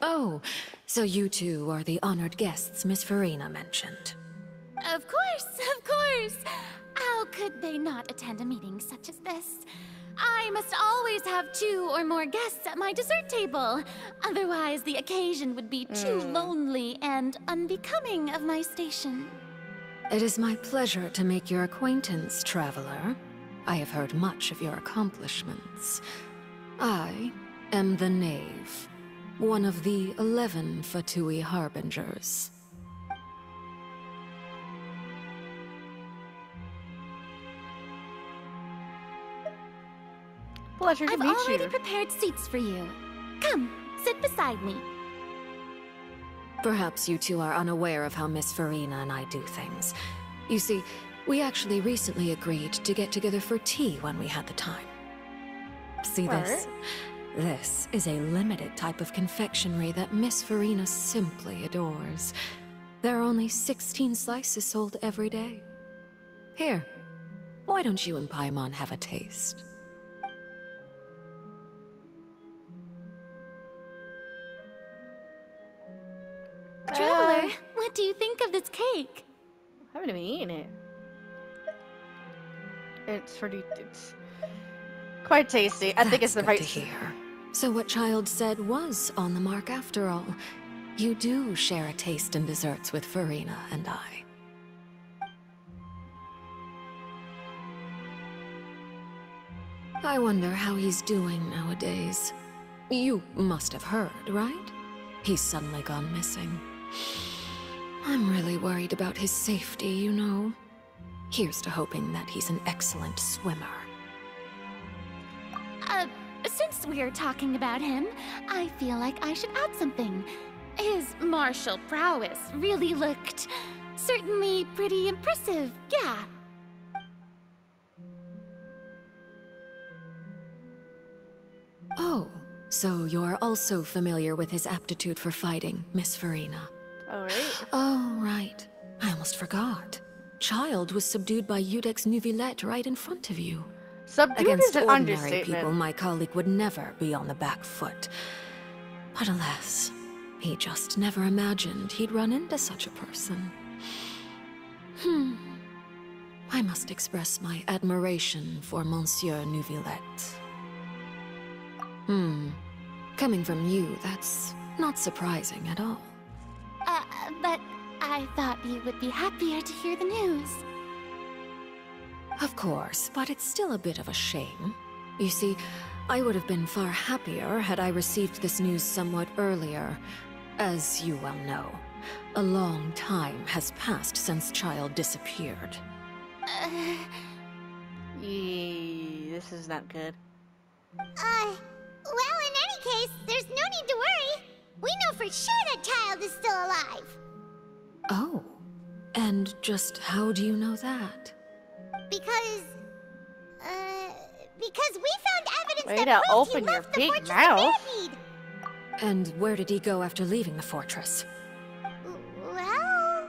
Oh, so you two are the honored guests Miss Farina mentioned. Of course, of course. How could they not attend a meeting such as this? I must always have 2 or more guests at my dessert table. Otherwise, the occasion would be too lonely and unbecoming of my station. It is my pleasure to make your acquaintance, traveler. I have heard much of your accomplishments. I am the Knave, one of the 11 Fatui Harbingers. Pleasure to meet you. I've already prepared seats for you. Come, sit beside me. Perhaps you two are unaware of how Miss Farina and I do things. You see, we actually recently agreed to get together for tea when we had the time. See this? This is a limited type of confectionery that Miss Farina simply adores. There are only 16 slices sold every day. Here, why don't you and Paimon have a taste? Traveler, what do you think of this cake? I haven't even eaten it. It's quite tasty. I think it's the right to hear. So what Child said was on the mark after all. You do share a taste in desserts with Farina and I. I wonder how he's doing nowadays. You must have heard, right? He's suddenly gone missing. I'm really worried about his safety, you know. Here's to hoping that he's an excellent swimmer. Since we're talking about him, I feel like I should add something. His martial prowess really looked certainly pretty impressive, yeah. Oh, so you're also familiar with his aptitude for fighting, Miss Farina. Alright. Oh, right. I almost forgot. Child was subdued by Udex Nuvilette right in front of you. Subdued Against is an ordinary understatement. people, my colleague would never be on the back foot. But alas, he just never imagined he'd run into such a person. I must express my admiration for Monsieur Nuvilette. Coming from you, that's not surprising at all. But I thought you would be happier to hear the news. Of course, but it's still a bit of a shame. You see, I would have been far happier had I received this news somewhat earlier. As you well know, a long time has passed since Child disappeared. This is not good. Well, in any case, there's no need to worry. We know for sure that Child is still alive. Oh, and just how do you know that? Because we found evidence Way that to proves he open your left the big fortress of mouth. Mermaid. And where did he go after leaving the fortress? Well...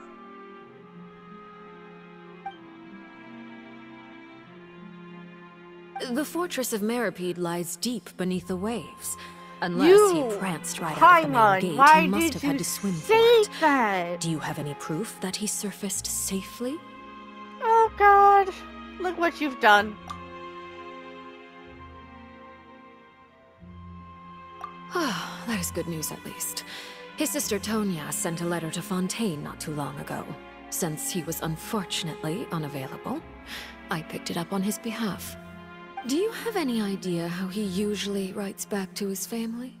The fortress of Meripede lies deep beneath the waves. Unless he pranced right out of the main gate, why he must did have you had to swim for say it. that? Do you have any proof that he surfaced safely? Oh god, look what you've done. Ah, that is good news at least. His sister Tonya sent a letter to Fontaine not too long ago. Since he was unfortunately unavailable, I picked it up on his behalf. Do you have any idea how he usually writes back to his family?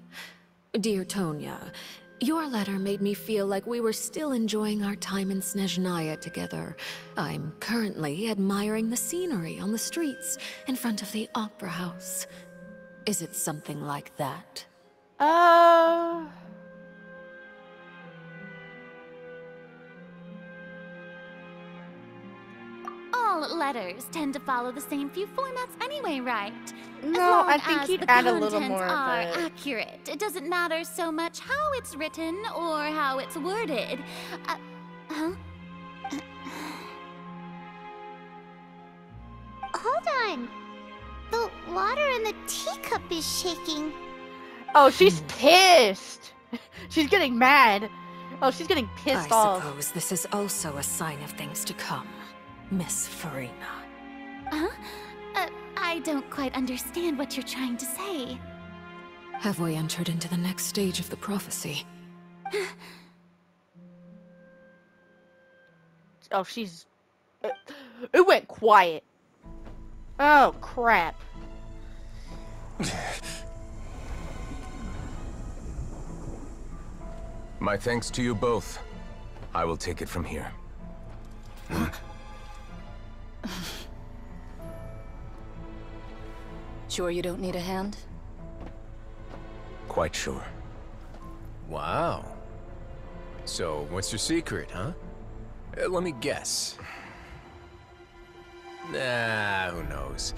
Dear Tonya, your letter made me feel like we were still enjoying our time in Snezhnaya together. I'm currently admiring the scenery on the streets in front of the opera house. Is it something like that? All letters tend to follow the same few formats anyway, right? No, I think as he'd the add a little contents more, are but... accurate. It doesn't matter so much how it's written or how it's worded. Huh? Hold on. The water in the teacup is shaking. Oh, she's pissed. She's getting mad. Oh, she's getting pissed off. I suppose this is also a sign of things to come, Miss Farina. Huh? I don't quite understand what you're trying to say. Have we entered into the next stage of the prophecy? Oh, she's... It went quiet. Oh, crap. My thanks to you both. I will take it from here. Sure you don't need a hand? Quite sure. Wow. So, what's your secret, huh? Let me guess. Nah, who knows?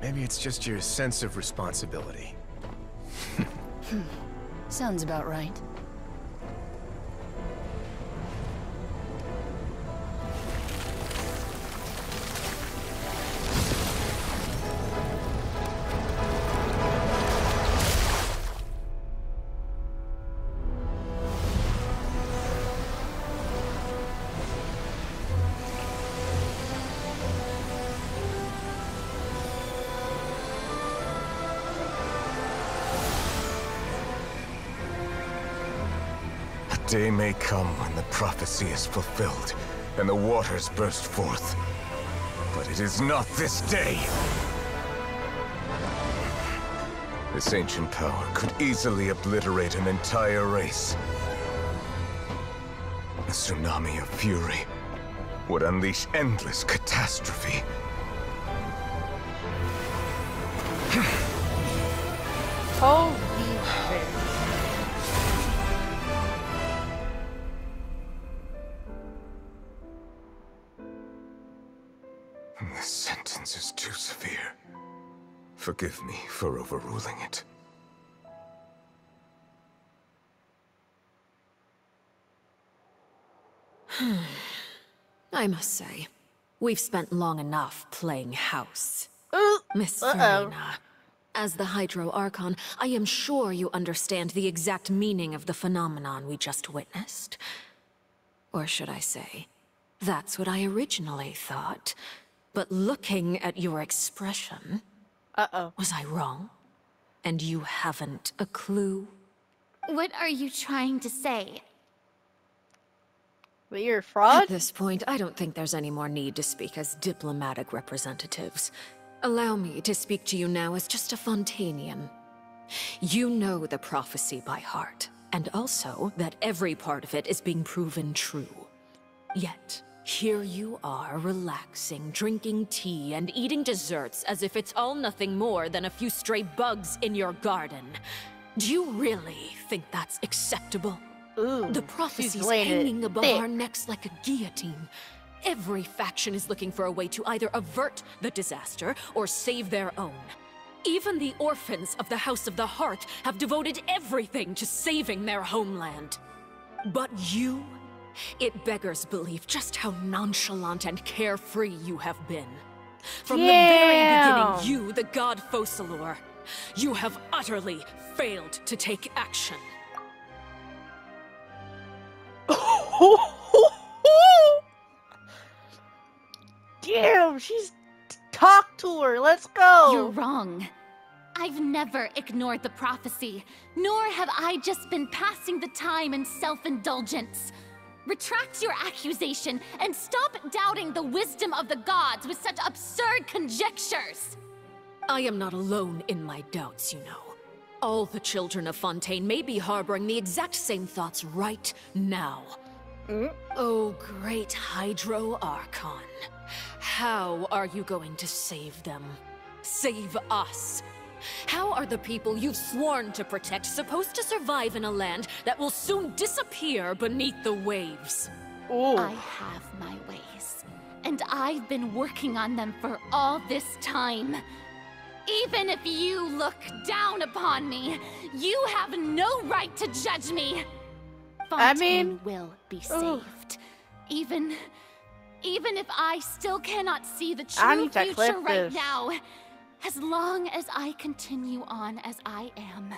Maybe it's just your sense of responsibility. Sounds about right. A day may come when the prophecy is fulfilled, and the waters burst forth. But it is not this day! This ancient power could easily obliterate an entire race. A tsunami of fury would unleash endless catastrophe. Holy shit. This sentence is too severe. Forgive me for overruling it. I must say, we've spent long enough playing house. Miss Uh-oh. Farina, as the Hydro Archon, I am sure you understand the exact meaning of the phenomenon we just witnessed. Or should I say, that's what I originally thought. But looking at your expression, Uh-oh. was I wrong? And you haven't a clue? What are you trying to say? But you're a At fraud? this point, I don't think there's any more need to speak as diplomatic representatives. Allow me to speak to you now as just a Fontainian. You know the prophecy by heart, and also that every part of it is being proven true. Yet, here you are, relaxing, drinking tea, and eating desserts as if it's all nothing more than a few stray bugs in your garden. Do you really think that's acceptable? Ooh, The she's prophecy's laying it hanging above thick. our necks like a guillotine. Every faction is looking for a way to either avert the disaster or save their own. Even the orphans of the House of the Heart have devoted everything to saving their homeland. But you? It beggars belief just how nonchalant and carefree you have been. From the very Damn. beginning, you, the god Focalor, you have utterly failed to take action. Damn, she's... Talk to her, let's go! You're wrong. I've never ignored the prophecy, nor have I just been passing the time in self-indulgence. Retract your accusation and stop doubting the wisdom of the gods with such absurd conjectures. I am not alone in my doubts, you know. All the children of Fontaine may be harboring the exact same thoughts right now. Oh, great Hydro Archon. How are you going to save them? Save us? How are the people you've sworn to protect supposed to survive in a land that will soon disappear beneath the waves? Ooh. I have my ways, and I've been working on them for all this time. Even if you look down upon me, you have no right to judge me. Fontaine will be saved. Even if I still cannot see the I true need to future clip right this. now. As long as I continue on as I am,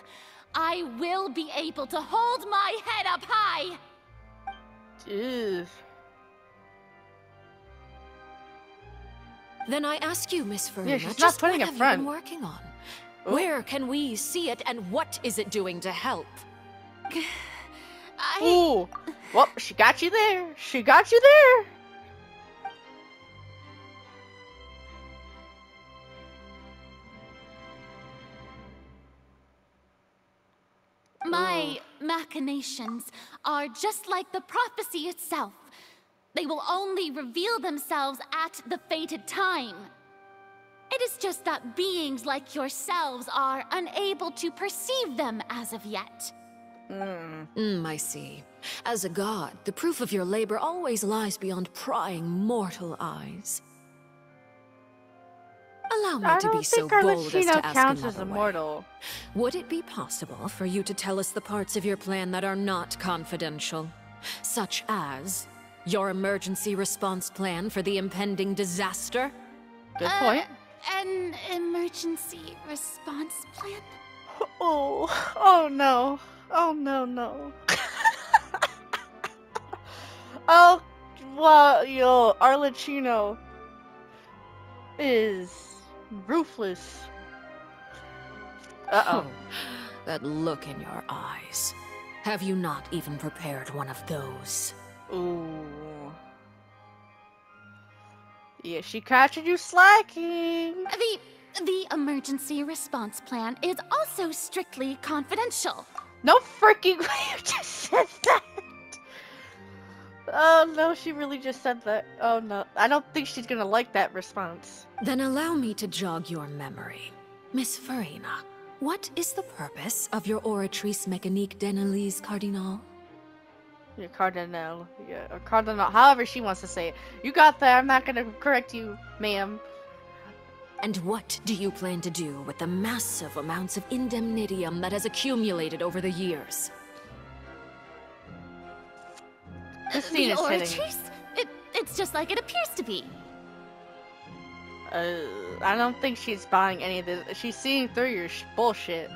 I will be able to hold my head up high! Ew. Then I ask you, Miss Farina, Yeah, she's not just putting what it have you front. been working on? Ooh. Where can we see it, and what is it doing to help? Ooh. Well, she got you there. She got you there. My machinations are just like the prophecy itself. They will only reveal themselves at the fated time. It is just that beings like yourselves are unable to perceive them as of yet. I see. As a god, the proof of your labor always lies beyond prying mortal eyes. Allow me I to be don't so think bold as Arlecchino to ask counts as another way. immortal. Would it be possible for you to tell us the parts of your plan that are not confidential? Such as your emergency response plan for the impending disaster? Good point. An emergency response plan? Oh no. Oh no. Oh, well, yo, Arlecchino is ruthless. Uh-oh. Oh, that look in your eyes. Have you not even prepared one of those? Ooh. Yeah, she catching you slacking. The emergency response plan is also strictly confidential. No freaking way you just said that. Oh no, she really just said that. Oh no, I don't think she's gonna like that response. Then allow me to jog your memory. Miss Farina, what is the purpose of your oratrice mécanique d'analyse cardinal? Yeah, Cardinal. Yeah, or Cardinal. However she wants to say it. You got that. I'm not gonna correct you, ma'am. And what do you plan to do with the massive amounts of indemnitium that has accumulated over the years? This scene is hitting. Oratrice? It's just like it appears to be. I don't think she's buying any of this. She's seeing through your bullshit.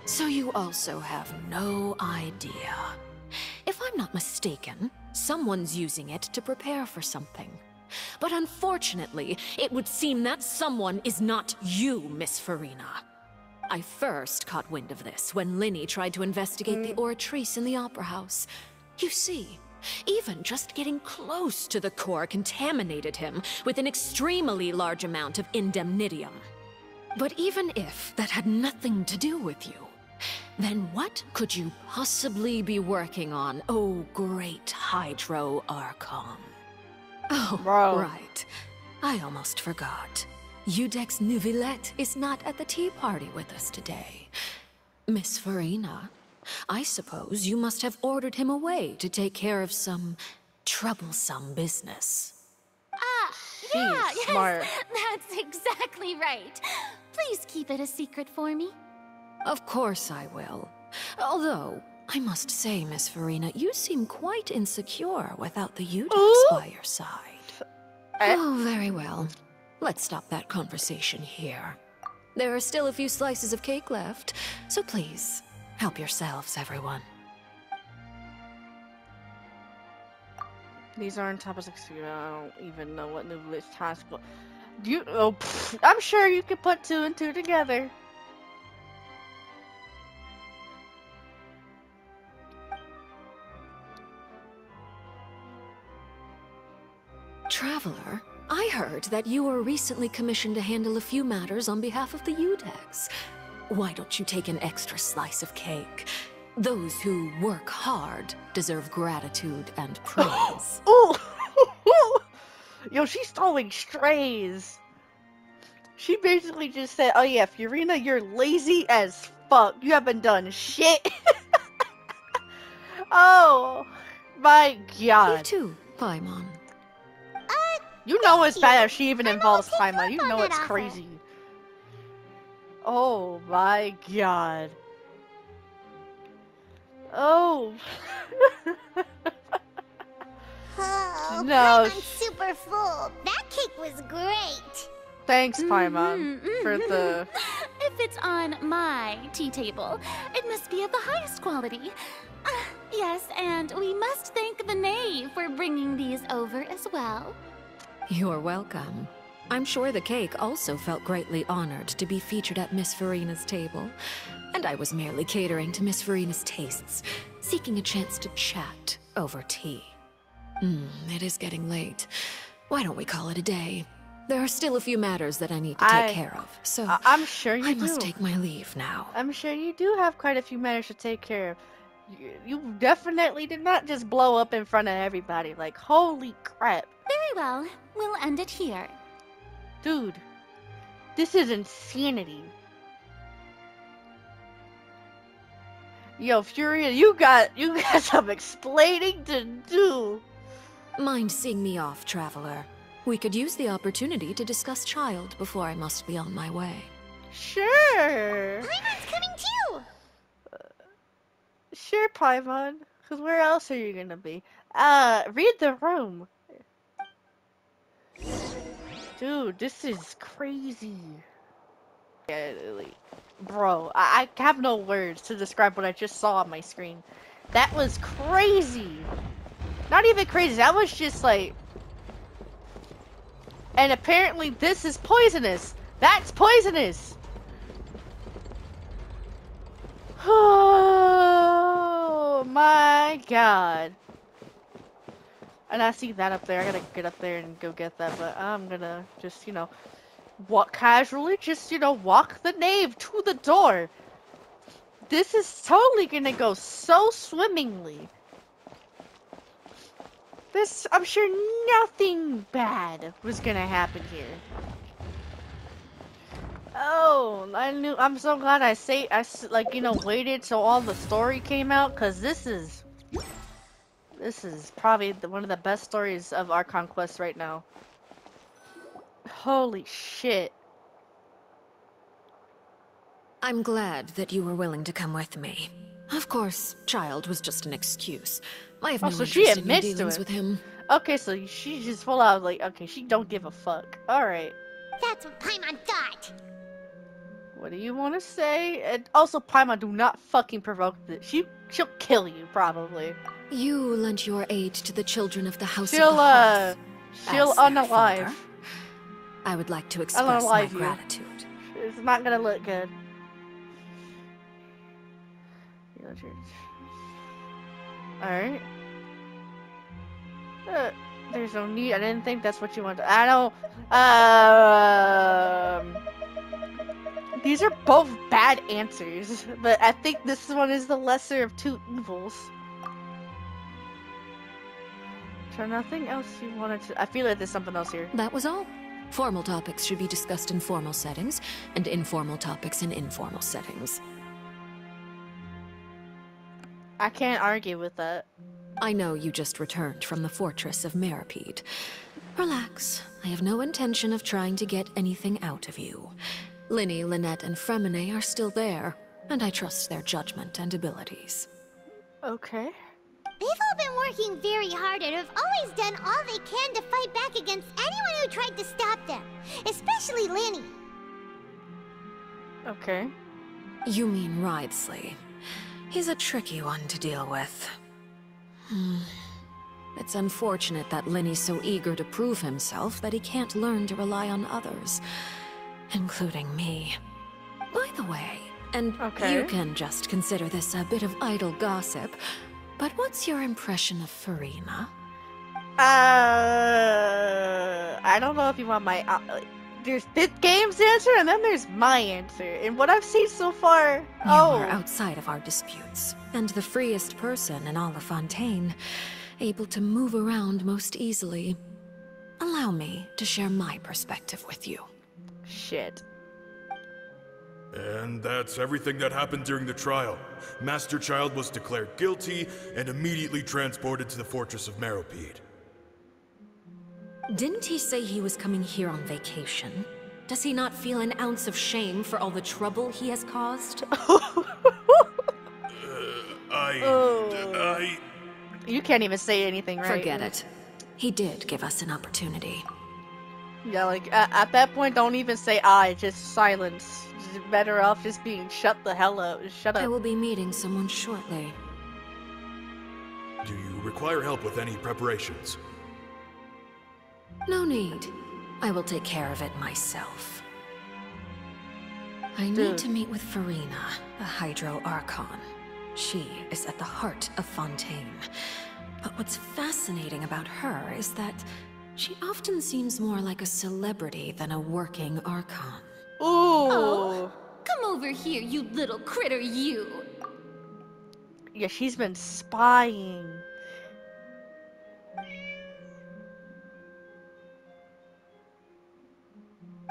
So you also have no idea. If I'm not mistaken, someone's using it to prepare for something. But unfortunately, it would seem that someone is not you, Miss Farina. I first caught wind of this when Linny tried to investigate the oratrice in the opera house. You see, even just getting close to the core contaminated him with an extremely large amount of indemnitium. But even if that had nothing to do with you, then what could you possibly be working on, oh great Hydro Archon? Oh, Bro. right. I almost forgot. Udex Nuvilette is not at the tea party with us today. Miss Farina, I suppose you must have ordered him away to take care of some troublesome business. Yeah, She's smart. That's exactly right. Please keep it a secret for me. Of course I will. Although, I must say, Miss Farina, you seem quite insecure without the Udex Ooh. by your side. Oh, very well. Let's stop that conversation here. There are still a few slices of cake left, so please, help yourselves, everyone. These aren't topics. I don't even know what new list has. I'm sure you can put two and two together. Traveler, I heard that you were recently commissioned to handle a few matters on behalf of the Udex. Why don't you take an extra slice of cake? Those who work hard deserve gratitude and praise. Ooh! Yo, she's throwing strays. She basically just said, oh yeah, Fiorina, you're lazy as fuck. You haven't done shit. Oh, my You god. too, Paimon. You know it's you. bad if she even I'm involves gonna take Paimon. you You up on know that it's offer. crazy. Oh my god. Oh. Oh, No, I'm super full. That cake was great. Thanks, Paimon, for the... If fits on my tea table. It must be of the highest quality. Yes, and we must thank the knave for bringing these over as well. You're welcome. I'm sure the cake also felt greatly honored to be featured at Miss Farina's table. And I was merely catering to Miss Farina's tastes, seeking a chance to chat over tea. It is getting late. Why don't we call it a day? There are still a few matters that I need to take care of, so I'm sure you I do. must take my leave now. I'm sure you do have quite a few matters to take care of. You definitely did not just blow up in front of everybody. Like, holy crap. Very well. We'll end it here. Dude, this is insanity. Yo, Furia, you got some explaining to do. Mind seeing me off, traveler? We could use the opportunity to discuss Child before I must be on my way. Sure. Paimon's coming too! Sure, Paimon. Because where else are you gonna be? Read the room. Dude, this is crazy. Yeah, like, bro, I have no words to describe what I just saw on my screen. That was crazy. Not even crazy, that was just like... And apparently this is poisonous. That's poisonous. Oh my god. And I see that up there. I gotta get up there and go get that, but I'm gonna just, you know, walk casually, just, you know, walk the knave to the door. This is totally gonna go so swimmingly. I'm sure nothing bad was gonna happen here. Oh, I'm so glad I like, you know, waited till all the story came out, cause this is probably one of the best stories of our conquest right now. Holy shit. I'm glad that you were willing to come with me. Of course, Child was just an excuse. I have no so interest she in your admits to dealings it. with him. Okay, so she just full out like, okay, she don't give a fuck. Alright. That's what Paimon thought. What do you want to say? And also, Paimon, do not fucking provoke this. She'll kill you, probably. You lent your aid to the children of the House of She'll the Hearth. she'll As their unalive. father, I would like to express my Unalive you. gratitude. It's not gonna look good. Alright. There's no need. I didn't think that's what you wanted. I don't. These are both bad answers, but I think this one is the lesser of two evils. So nothing else you wanted to... I feel like there's something else here. That was all. Formal topics should be discussed in formal settings, and informal topics in informal settings. I can't argue with that. I know you just returned from the fortress of Meripede. Relax. I have no intention of trying to get anything out of you. Linny, Lynette, and Fremine are still there, and I trust their judgment and abilities. Okay. They've all been working very hard and have always done all they can to fight back against anyone who tried to stop them. Especially Linny. Okay. You mean Wriothesley. He's a tricky one to deal with. It's unfortunate that Linny's so eager to prove himself that he can't learn to rely on others, including me. By the way, and you can just consider this a bit of idle gossip, but what's your impression of Farina? I don't know if you want my... there's the game's answer, and then there's my answer. And what I've seen so far... You are outside of our disputes, and the freest person in all of Fontaine, able to move around most easily. Allow me to share my perspective with you. Shit. And that's everything that happened during the trial. Master Child was declared guilty and immediately transported to the Fortress of Meripede. Didn't he say he was coming here on vacation? Does he not feel an ounce of shame for all the trouble he has caused? You can't even say anything right. Forget it. He did give us an opportunity. Yeah, like, at that point, don't even say I, just silence. Just better off just being shut the hell up. Shut I up. will be meeting someone shortly. Do you require help with any preparations? No need. I will take care of it myself. I need to meet with Farina, the Hydro Archon. She is at the heart of Fontaine. But what's fascinating about her is that she often seems more like a celebrity than a working Archon. Ooh. Oh, come over here, you little critter, you. Yeah, she's been spying.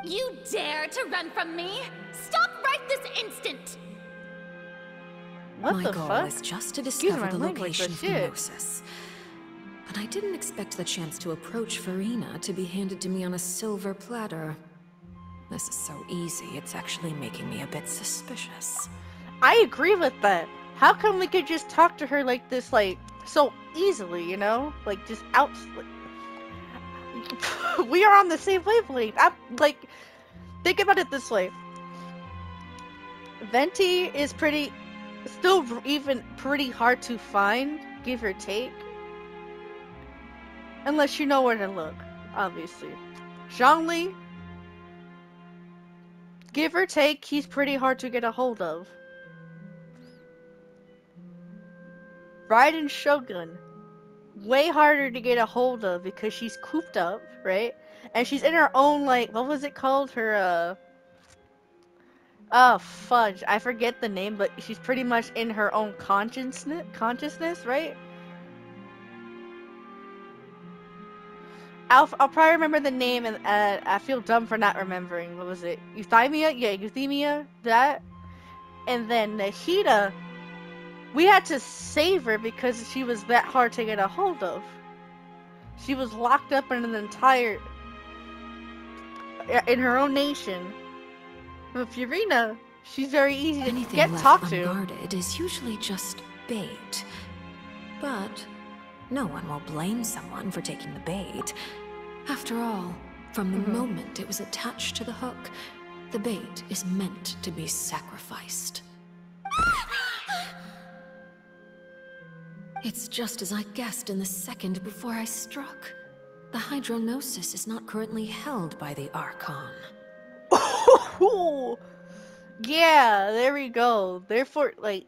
You dare to run from me? Stop right this instant! What My the goal fuck? is just to Excuse discover my the language, location but of the shit. Gnosis. But I didn't expect the chance to approach Farina to be handed to me on a silver platter. This is so easy, it's actually making me a bit suspicious. I agree with that. How come we could just talk to her like this, like, so easily, you know? Like, just out... we are on the same wavelength. I'm, like, think about it this way. Venti is still even pretty hard to find, give or take. Unless you know where to look, obviously. Zhongli, give or take, he's pretty hard to get a hold of. Raiden Shogun, way harder to get a hold of because she's cooped up, right? And she's in her own, like, what was it called? Her, oh, fudge. I forget the name, but she's pretty much in her own consciousness, right? I'll probably remember the name, and I feel dumb for not remembering. What was it? Euthymia? Yeah, Euthymia, that. And then Nahida, we had to save her because she was that hard to get a hold of. She was locked up in in her own nation. But Furina, she's very easy to Anything talk left to. unguarded is usually just bait. But no one will blame someone for taking the bait. After all, from the moment it was attached to the hook, the bait is meant to be sacrificed. It's just as I guessed in the second before I struck. The Hydronosis is not currently held by the Archon. Yeah, there we go. Therefore, like,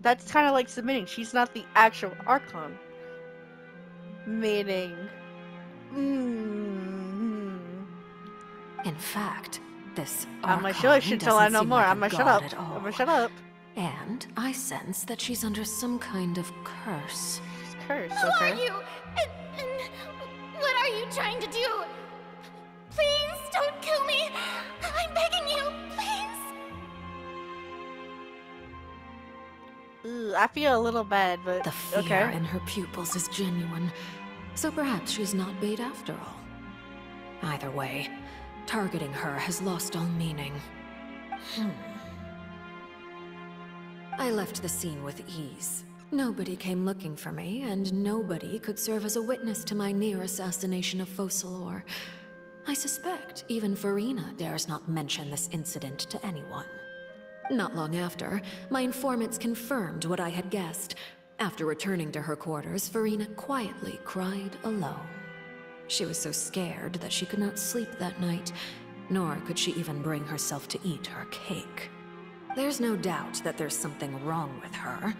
that's kind of like submitting. She's not the actual Archon. Meaning... In fact, this I'm Archon sure she tell I doesn't no seem more. like a I'm gonna shut god up. at all. I'm gonna shut up. And I sense that she's under some kind of curse. She's cursed, Who okay? are you? And what are you trying to do? Please don't kill me. I'm begging you, please. Ooh, I feel a little bad, but The fear okay. in her pupils is genuine, so perhaps she's not bait after all. Either way, targeting her has lost all meaning. I left the scene with ease. Nobody came looking for me, and nobody could serve as a witness to my near assassination of Focalor. I suspect even Farina dares not mention this incident to anyone. Not long after, my informants confirmed what I had guessed. After returning to her quarters, Farina quietly cried alone. She was so scared that she could not sleep that night, nor could she even bring herself to eat her cake. There's no doubt that there's something wrong with her.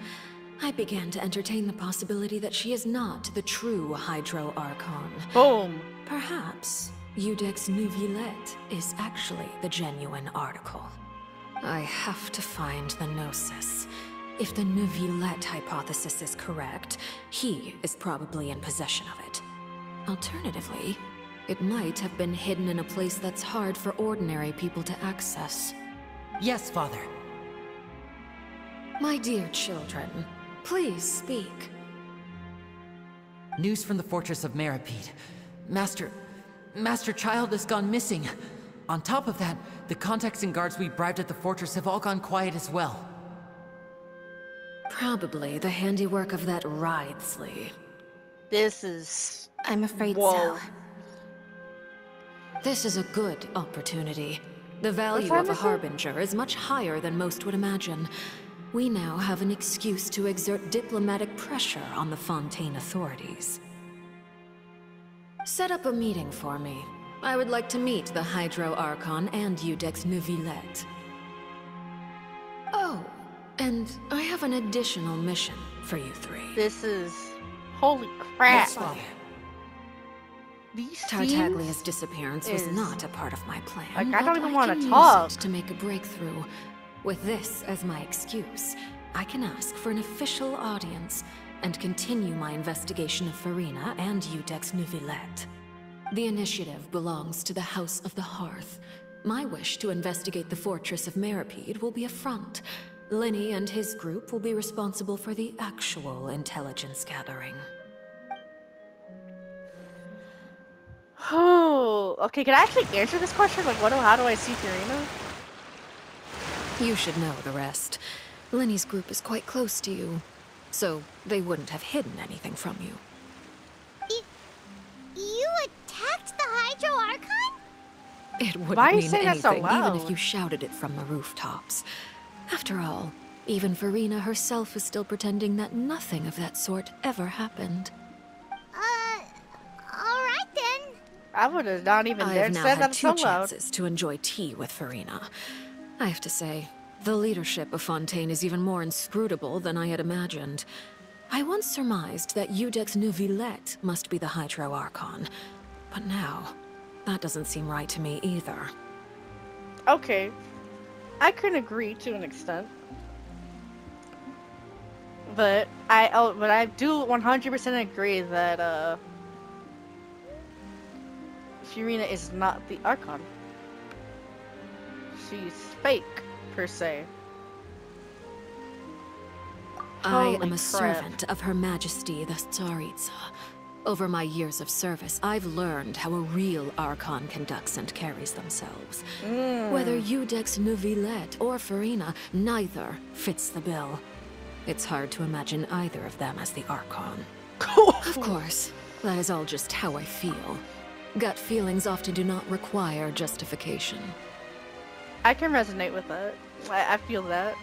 I began to entertain the possibility that she is not the true Hydro Archon. Boom. Perhaps Eudex Neuvillette is actually the genuine article. I have to find the Gnosis. If the Neuvillette hypothesis is correct, he is probably in possession of it. Alternatively, it might have been hidden in a place that's hard for ordinary people to access. Yes, Father. My dear children, please speak. News from the fortress of Meripede. Master Child has gone missing. On top of that, the contacts and guards we bribed at the fortress have all gone quiet as well. Probably the handiwork of that Wriothesley. This is... I'm afraid Whoa. so. This is a good opportunity. The value time of a is it? harbinger is much higher than most would imagine. We now have an excuse to exert diplomatic pressure on the Fontaine authorities. Set up a meeting for me. I would like to meet the Hydro Archon and Eudex Neuvillette. Oh, and I have an additional mission for you three. This is... Holy crap. This way. These Tartaglia's scenes disappearance was is- not a part of my plan. Like, I don't but even wanna can use talk. it to make a breakthrough. With this as my excuse, I can ask for an official audience and continue my investigation of Farina and Eudex Neuvillette. The initiative belongs to the House of the Hearth. My wish to investigate the fortress of Meripede will be a front. Linny and his group will be responsible for the actual intelligence gathering. Oh, okay, can I actually answer this question? Like, how do I see Farina? You should know the rest. Linny's group is quite close to you, so they wouldn't have hidden anything from you. You attacked the Hydro Archon? It wouldn't Why are you mean saying that so anything, even if loud? you shouted it from the rooftops. After all, even Farina herself is still pretending that nothing of that sort ever happened. Alright then. I would have not even I've dared now say had that so two loud. chances to enjoy tea with Farina. I have to say, the leadership of Fontaine is even more inscrutable than I had imagined. I once surmised that Eudex Neuvillette must be the Hydro Archon, but now, that doesn't seem right to me either. Okay, I can agree to an extent, but I do 100% agree that Farina is not the Archon. She's fake, per se. I Holy am a crap. servant of Her Majesty the Tsaritsa. Over my years of service, I've learned how a real Archon conducts and carries themselves. Whether Eudex Neuvillette or Farina, neither fits the bill. It's hard to imagine either of them as the Archon. Of course, that is all just how I feel. Gut feelings often do not require justification. I can resonate with that. I feel that.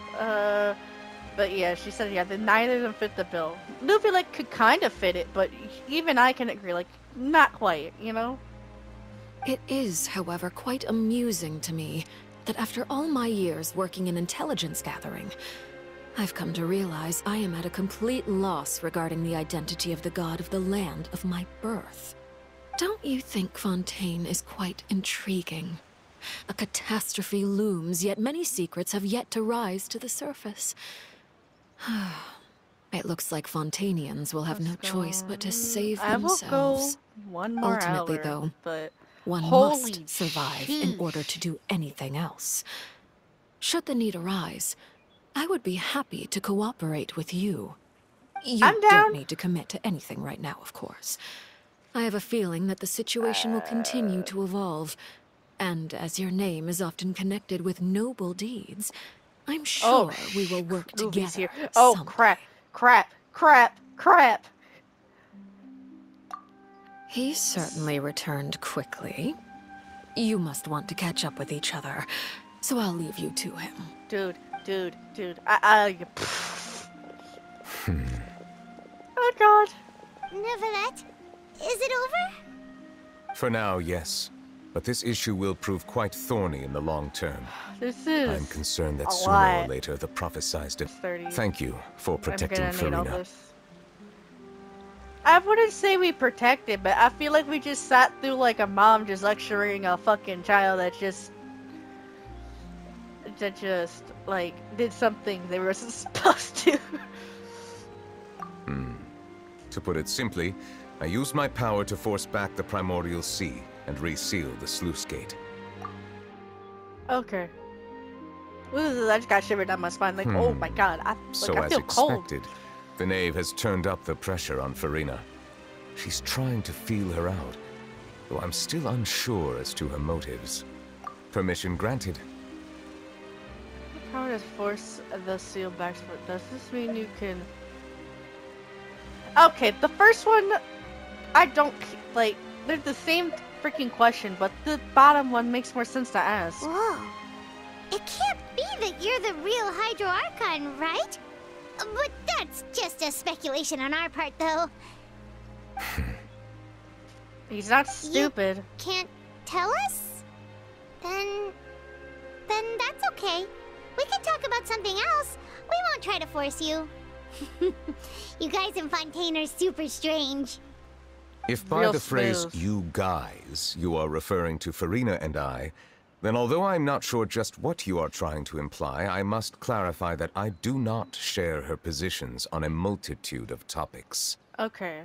But yeah, she said, yeah, that neither of them fit the bill. Neuvillette could kind of fit it, but even I can agree, like, not quite, you know? It is, however, quite amusing to me that after all my years working in intelligence gathering, I've come to realize I am at a complete loss regarding the identity of the god of the land of my birth. Don't you think Fontaine is quite intriguing? A catastrophe looms, yet many secrets have yet to rise to the surface. It looks like Fontainians will have no choice but to save themselves. I will go one more Ultimately, hour, though, but one holy must survive in order to do anything else. Should the need arise, I would be happy to cooperate with you. You I'm down. don't need to commit to anything right now, of course. I have a feeling that the situation will continue to evolve, and as your name is often connected with noble deeds, I'm sure we will work Movie's together. here. Oh, someday. crap. He certainly returned quickly. You must want to catch up with each other, so I'll leave you to him. Dude. Oh god. Neuvillette, is it over? For now, yes. But this issue will prove quite thorny in the long term. This is I'm concerned that a sooner or lot. later the prophesized... 30. Thank you for protecting I'm gonna need all Farina. this. I wouldn't say we protected, but I feel like we just sat through like a mom just lecturing a fucking child that just like did something they were supposed to. To put it simply, I used my power to force back the primordial sea and reseal the sluice gate. Okay. Ooh, I just got shivered down my spine. Like, oh my god, I So I as feel cold. expected, the knave has turned up the pressure on Farina. She's trying to feel her out, though I'm still unsure as to her motives. Permission granted. Power to force the seal back. Does this mean you can? Okay, the first one, I don't like. They're the same. freaking question, but the bottom one makes more sense to ask. Whoa. It can't be that you're the real Hydro Archon, right? But that's just a speculation on our part, though. He's not stupid. Can't tell us? Then that's okay. We can talk about something else. We won't try to force you. You guys in Fontaine are super strange. If by Real the phrase, smooth. you guys, you are referring to Farina and I, then although I'm not sure just what you are trying to imply, I must clarify that I do not share her positions on a multitude of topics. Okay.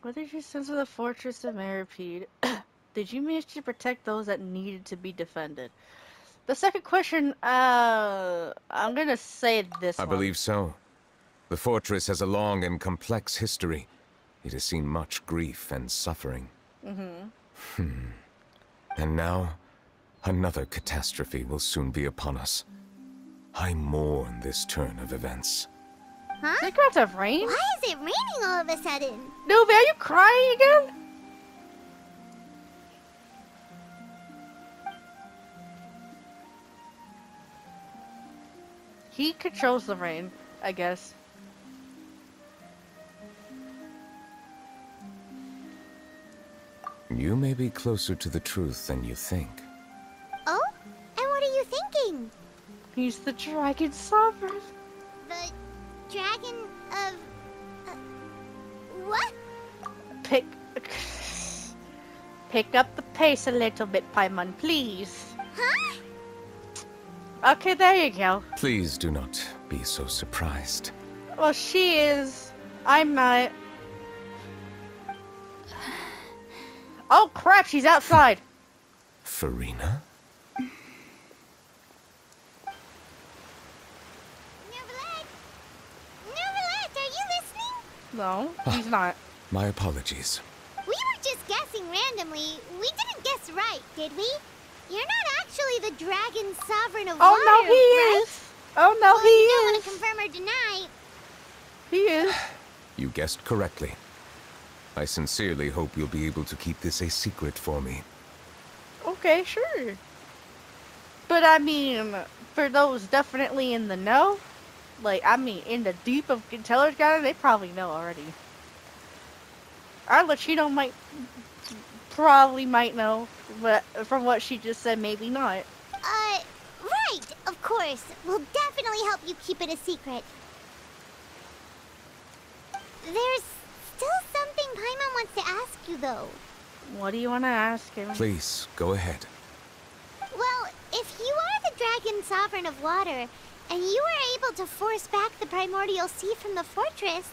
What did you sense of the fortress of Maripede? Did you manage to protect those that needed to be defended? The second question, I'm gonna say this I one. believe so. The fortress has a long and complex history. It has seen much grief and suffering. And now, another catastrophe will soon be upon us. I mourn this turn of events. Huh? Is it about to rain? Why is it raining all of a sudden? Nubi, are you crying again? He controls the rain, I guess. You may be closer to the truth than you think. Oh? And what are you thinking? He's the dragon sovereign. The dragon of... what? Pick up the pace a little bit, Paimon, please. Huh? Okay, there you go. Please do not be so surprised. Well, she is. I'm not. Oh crap, she's outside. Farina? Neverland, are you listening? No, he's not. My apologies. We were just guessing randomly. We didn't guess right, did we? You're not actually the dragon sovereign of water, Oh no, he right? is. Oh no, Well, he you don't want is. to confirm or deny. He is. You guessed correctly. I sincerely hope you'll be able to keep this a secret for me. Okay, sure. But I mean, for those definitely in the know, like, I mean, in the deep of Teller's Garden, they probably know already. Arlecchino probably might know, but from what she just said, maybe not. Right, of course. We'll definitely help you keep it a secret. There's still something Paimon wants to ask you, though. What do you want to ask him? Please, go ahead. Well, if you are the dragon sovereign of water, and you were able to force back the primordial sea from the fortress,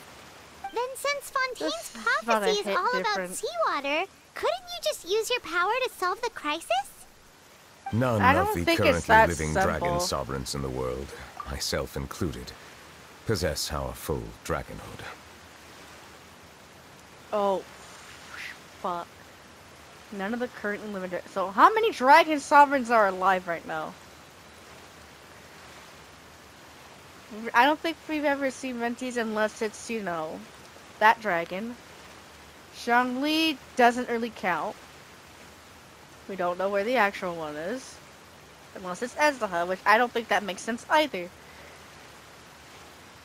then since Fontaine's This is about a prophecy is hit all different. about seawater, couldn't you just use your power to solve the crisis? None I of don't the think it's currently that living simple. dragon sovereigns in the world, myself included, possess our full dragonhood. Oh, fuck. None of the currently living. So, how many dragon sovereigns are alive right now? I don't think we've ever seen Ventis unless it's, you know, that dragon. Zhongli doesn't really count. We don't know where the actual one is. Unless it's Ezdaha, which I don't think that makes sense either.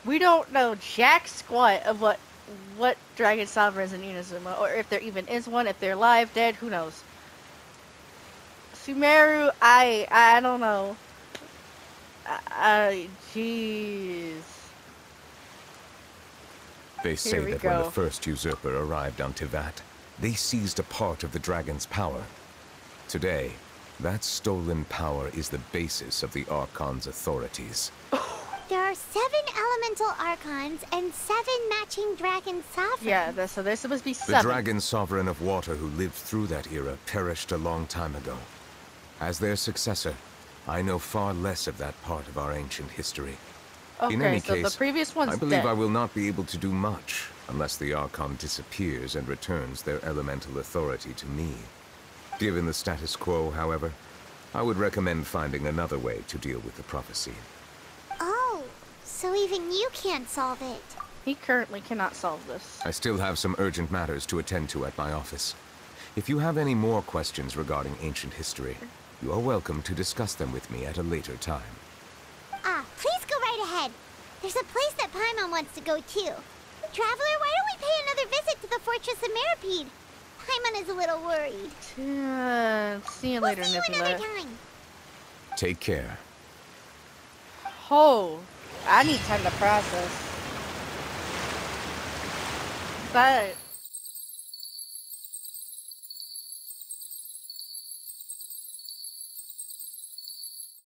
We don't know jack squat of what dragon sovereign is in Inazuma, or if there even is one, if they're alive, dead, who knows. Sumeru, I don't know. Jeez. They say we that when go. the first usurper arrived on Tivat, they seized a part of the dragon's power. Today, that stolen power is the basis of the Archon's authorities. There are 7 elemental archons and 7 matching dragon sovereigns. Yeah, so there's supposed to be The 7. dragon sovereign of water who lived through that era perished a long time ago. As their successor, I know far less of that part of our ancient history. Okay, In any so case, the previous one's I believe dead. I will not be able to do much unless the Archon disappears and returns their elemental authority to me. Given the status quo, however, I would recommend finding another way to deal with the prophecy. Oh, so even you can't solve it. He currently cannot solve this. I still have some urgent matters to attend to at my office. If you have any more questions regarding ancient history, you are welcome to discuss them with me at a later time. Please go right ahead. There's a place that Paimon wants to go too. Traveler, why don't we pay another visit to the Fortress of Meripede? Paimon is a little worried. See you later, We'll see you another Nebula. time. Take care. Oh, I need time to process. That